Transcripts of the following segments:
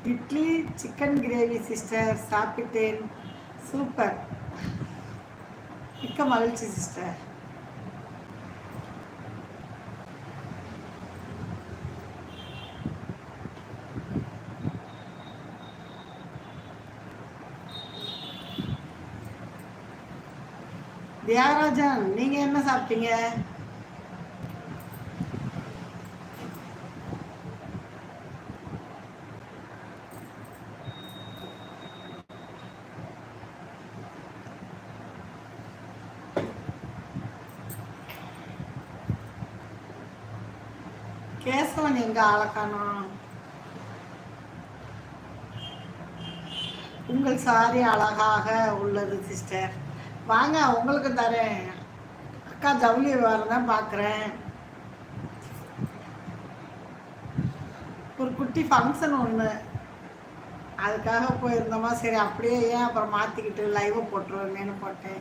Idli chicken gravy sister, சாப்பிட்டேன். Super, மிக்க மகிழ்ச்சி சிஸ்டர். தியாகராஜன், நீங்க என்ன சாப்பிட்டீங்க? கேசவன் எங்க ஆளக்கானோம்? உங்கள் சாரி அழகாக உள்ளது சிஸ்டர். வாங்க, உங்களுக்கு தரேன். அக்கா ஜவுளி வியாபாரம் தான் பார்க்குறேன். ஒரு குட்டி ஃபங்க்ஷன் ஒன்று, அதுக்காக போயிருந்தோமா. சரி, அப்படியே ஏன் அப்புறம் மாற்றிக்கிட்டு லைவை போட்டுருவேன்னு போட்டேன்.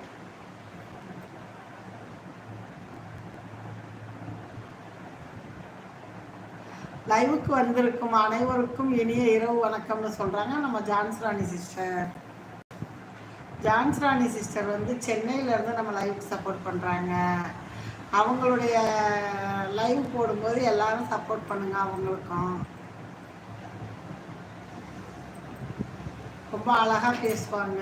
லைவுக்கு வந்திருக்கும் அனைவருக்கும் இனிய இரவு வணக்கம்னு சொல்கிறாங்க நம்ம ஜான்ஸ்ராணி சிஸ்டர். ஜான்ஸ்ராணி சிஸ்டர் வந்து சென்னையிலேருந்து நம்ம லைவுக்கு சப்போர்ட் பண்ணுறாங்க. அவங்களுடைய லைவ் போடும்போது எல்லாரும் சப்போர்ட் பண்ணுங்க. அவங்களுக்கும் ரொம்ப அழகாக பேசுவாங்க.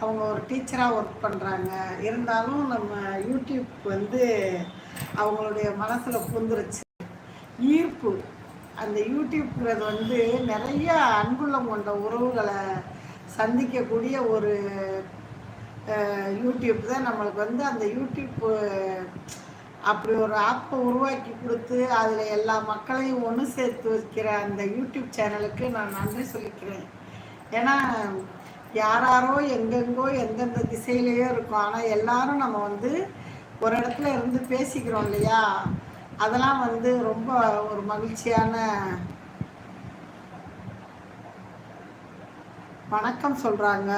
அவங்க ஒரு டீச்சராக ஒர்க் பண்ணுறாங்க. இருந்தாலும் நம்ம யூடியூப் வந்து அவங்களுடைய மனசில் புந்துருச்சு ஈர்ப்பு. அந்த யூடியூப்ங்கிறது வந்து நிறைய அன்புள்ளம் கொண்ட உறவுகளை சந்திக்கக்கூடிய ஒரு யூடியூப் தான். நம்மளுக்கு வந்து அந்த யூடியூப் அப்படி ஒரு ஆப்பை உருவாக்கி கொடுத்து அதில் எல்லா மக்களையும் ஒன்று சேர்த்து வைக்கிற அந்த யூடியூப் சேனலுக்கு நான் நன்றி சொல்லிக்கிறேன். ஏன்னா யாராரோ எங்கெங்கோ எந்தெந்த திசையிலேயோ இருக்கும், ஆனால் எல்லாரும் நம்ம வந்து ஒரு இடத்துல இருந்து பேசிக்கிறோம் இல்லையா? அதெல்லாம் வந்து ரொம்ப ஒரு மகிழ்ச்சியான வணக்கம் சொல்கிறாங்க.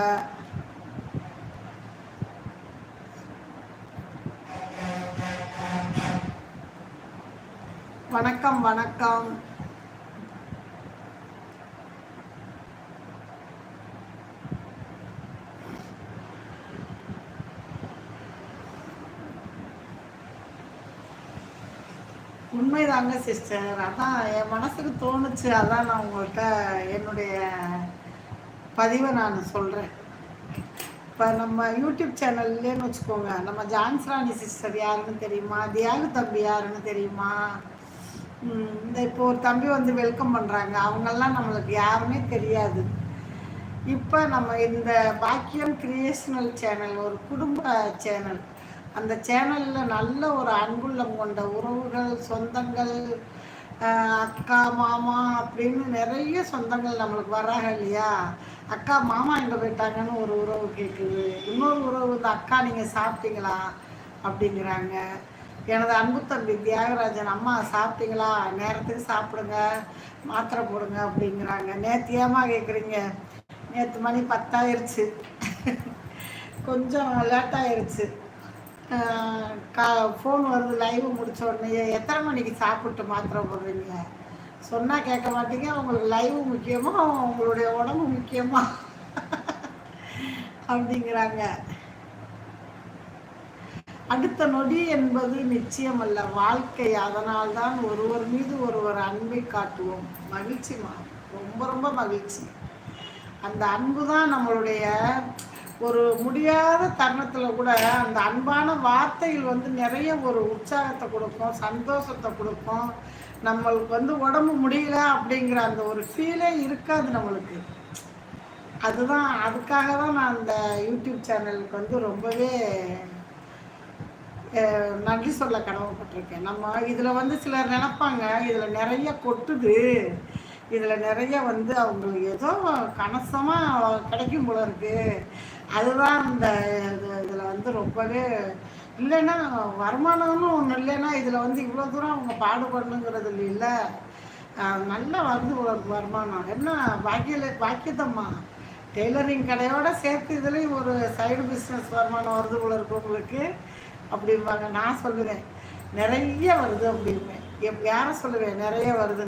வணக்கம் வணக்கம். உண்மைதாங்க சிஸ்டர். அதான் என் மனசுக்கு தோணுச்சு. அதான் நான் உங்கள்கிட்ட என்னுடைய பதிவை நான் சொல்கிறேன். இப்போ நம்ம யூடியூப் சேனல்லேன்னு வச்சுக்கோங்க, நம்ம ஜான்ஸ்ராணி சிஸ்டர் யாருன்னு தெரியுமா? தியாகு தம்பி யாருன்னு தெரியுமா? இந்த இப்போ ஒரு தம்பி வந்து வெல்கம் பண்ணுறாங்க. அவங்கெல்லாம் நம்மளுக்கு யாருமே தெரியாது. இப்போ நம்ம இந்த பாக்கியம் கிரியேஷனல் சேனல் ஒரு குடும்ப சேனல். அந்த சேனலில் நல்ல ஒரு அன்புள்ளம் கொண்ட உறவுகள், சொந்தங்கள், அக்கா மாமா அப்படின்னு நிறைய சொந்தங்கள் நம்மளுக்கு வர்றாங்க இல்லையா? அக்கா மாமா எங்கே போயிட்டாங்கன்னு ஒரு உறவு கேட்குது. இன்னொரு உறவு இந்த அக்கா நீங்கள் சாப்பிட்டீங்களா அப்படிங்கிறாங்க. எனது அன்பு தம்பி தியாகராஜன், அம்மா சாப்பிட்டீங்களா, நேரத்துக்கு சாப்பிடுங்க, மாத்திரை போடுங்க அப்படிங்கிறாங்க. நேற்று ஏமா கேட்குறீங்க? நேற்று மணி 10 ஆயிடுச்சு. கொஞ்சம் லேட்டாகிடுச்சு. ஃபோன் வருது லைவ் முடிச்ச உடனே, எத்தனை மணிக்கு சாப்பிட்டு மாத்திரை போடுறீங்க? சொன்னால் கேட்க மாட்டீங்க. உங்களுக்கு லைவ் முக்கியமா உங்களுடைய உடம்பு முக்கியமா அப்படிங்கிறாங்க. அடுத்த நொடி என்பது நிச்சயம் அல்ல, வாழ்க்கை. அதனால்தான் ஒருவர் மீது ஒருவர் அன்பை காட்டுவோம். மகிழ்ச்சிமா, ரொம்ப ரொம்ப மகிழ்ச்சி. அந்த அன்பு தான் நம்மளுடைய ஒரு முடியாத தருணத்தில் கூட அந்த அன்பான வார்த்தைகள் வந்து நிறைய ஒரு உற்சாகத்தை கொடுக்கும், சந்தோஷத்தை கொடுக்கும். நம்மளுக்கு வந்து உடம்பு முடியல அப்படிங்கிற அந்த ஒரு ஃபீலே இருக்காது நம்மளுக்கு. அதுதான், அதுக்காக தான் நான் அந்த யூடியூப் சேனலுக்கு வந்து ரொம்பவே நன்றி சொல்ல கடமைப்பட்டிருக்கேன். நம்ம இதில் வந்து சிலர் நினைப்பாங்க இதில் நிறைய கொட்டுது, இதில் நிறைய வந்து அவங்களுக்கு ஏதோ கனசமாக கிடைக்கும் போல இருக்குது. அதுதான் இந்த இதில் வந்து ரொம்பவே இல்லைன்னா வருமானம்னு ஒன்று இல்லைன்னா இதில் வந்து இவ்வளோ தூரம் அவங்க பாடுபடணுங்கிறது இல்லை. நல்லா வருது வருமானம். என்ன பாக்கியத்தம்மா, டெய்லரிங் கடையோடு சேர்த்து இதுலேயும் ஒரு சைடு பிஸ்னஸ் வருமானம் வருது போல இருக்கு உங்களுக்கு அப்படிம்பாங்க. நான் சொல்லுவேன் நிறைய வருது அப்படிம்பேன். யாரை சொல்லுவேன் நிறைய வருது.